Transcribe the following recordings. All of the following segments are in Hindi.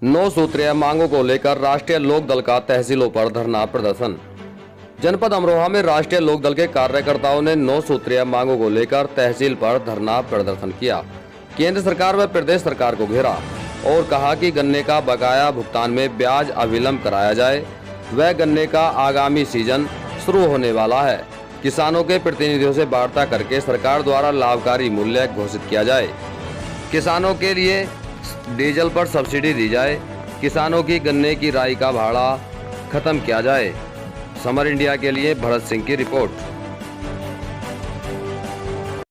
9 सूत्रीय मांगों को लेकर राष्ट्रीय लोक दल का तहसीलों पर धरना प्रदर्शन। जनपद अमरोहा में राष्ट्रीय लोक दल के कार्यकर्ताओं ने 9 सूत्रीय मांगों को लेकर तहसील पर धरना प्रदर्शन किया। केंद्र सरकार व प्रदेश सरकार को घेरा और कहा कि गन्ने का बकाया भुगतान में ब्याज अविलंब कराया जाए। वह गन्ने का आगामी सीजन शुरू होने वाला है। किसानों के प्रतिनिधियों से वार्ता करके सरकार द्वारा लाभकारी मूल्य घोषित किया जाए। किसानों के लिए डीजल पर सब्सिडी दी जाए। किसानों की गन्ने की राई का भाड़ा खत्म किया जाए। समर इंडिया के लिए भरत सिंह की रिपोर्ट।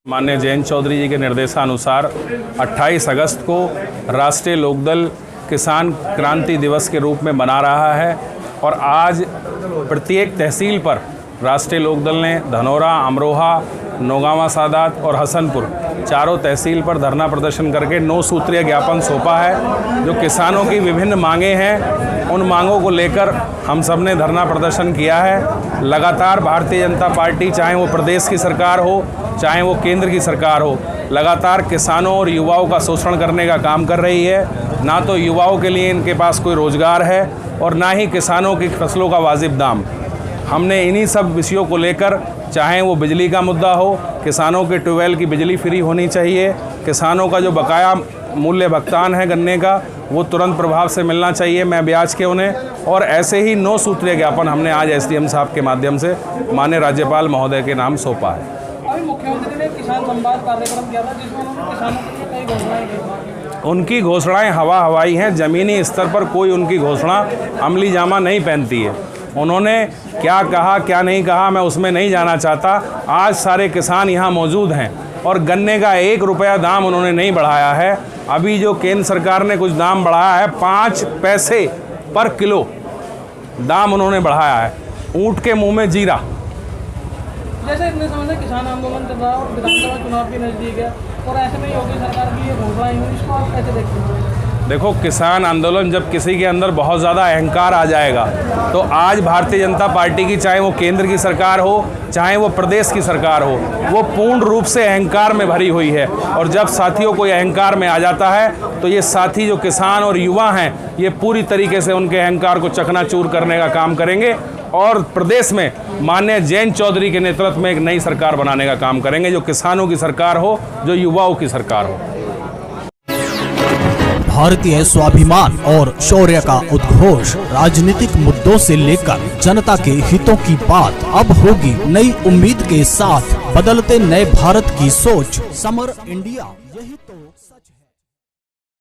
माननीय जयंत चौधरी जी के निर्देशानुसार 28 अगस्त को राष्ट्रीय लोकदल किसान क्रांति दिवस के रूप में मना रहा है और आज प्रत्येक तहसील पर राष्ट्रीय लोकदल ने धनौरा, अमरोहा, नौगांवा सादात और हसनपुर चारों तहसील पर धरना प्रदर्शन करके 9 सूत्रीय ज्ञापन सौंपा है। जो किसानों की विभिन्न मांगें हैं उन मांगों को लेकर हम सब ने धरना प्रदर्शन किया है। लगातार भारतीय जनता पार्टी, चाहे वो प्रदेश की सरकार हो चाहे वो केंद्र की सरकार हो, लगातार किसानों और युवाओं का शोषण करने का काम कर रही है। ना तो युवाओं के लिए इनके पास कोई रोजगार है और ना ही किसानों की फसलों का वाजिब दाम। हमने इन्हीं सब विषयों को लेकर, चाहे वो बिजली का मुद्दा हो, किसानों के ट्यूबवेल की बिजली फ्री होनी चाहिए, किसानों का जो बकाया मूल्य भुगतान है गन्ने का वो तुरंत प्रभाव से मिलना चाहिए, मैं ब्याज के उन्हें, और ऐसे ही 9 सूत्रीय ज्ञापन हमने आज एसडीएम साहब के माध्यम से माननीय राज्यपाल महोदय के नाम सौंपा है। अभी मुख्यमंत्री ने किसान संवाद कार्यक्रम किया था जिसमें उन्होंने किसानों के लिए कई घोषणाएं की। उनकी घोषणाएं हवाई हैं, ज़मीनी स्तर पर कोई उनकी घोषणा अमली जामा नहीं पहनती है। उन्होंने क्या कहा क्या नहीं कहा मैं उसमें नहीं जाना चाहता। आज सारे किसान यहाँ मौजूद हैं और गन्ने का 1 रुपया दाम उन्होंने नहीं बढ़ाया है। अभी जो केंद्र सरकार ने कुछ दाम बढ़ाया है, 5 पैसे पर किलो दाम उन्होंने बढ़ाया है। ऊँट के मुंह में जीरा। जैसे इतने समय से किसान आंदोलन चल रहा है और विधानसभा चुनाव भी नजदीक है और ऐसे में योगी सरकार की ये घोषणाएं हुई, इसको आप कैसे देखते हैं? देखो, किसान आंदोलन जब किसी के अंदर बहुत ज़्यादा अहंकार आ जाएगा तो आज भारतीय जनता पार्टी की, चाहे वो केंद्र की सरकार हो चाहे वो प्रदेश की सरकार हो, वो पूर्ण रूप से अहंकार में भरी हुई है। और जब साथियों को अहंकार में आ जाता है तो ये साथी जो किसान और युवा हैं ये पूरी तरीके से उनके अहंकार को चकनाचूर करने का काम करेंगे और प्रदेश में माननीय जयंत चौधरी के नेतृत्व में एक नई सरकार बनाने का काम करेंगे, जो किसानों की सरकार हो, जो युवाओं की सरकार हो। भारतीय स्वाभिमान और शौर्य का उद्घोष, राजनीतिक मुद्दों से लेकर जनता के हितों की बात अब होगी नई उम्मीद के साथ। बदलते नए भारत की सोच, समर इंडिया।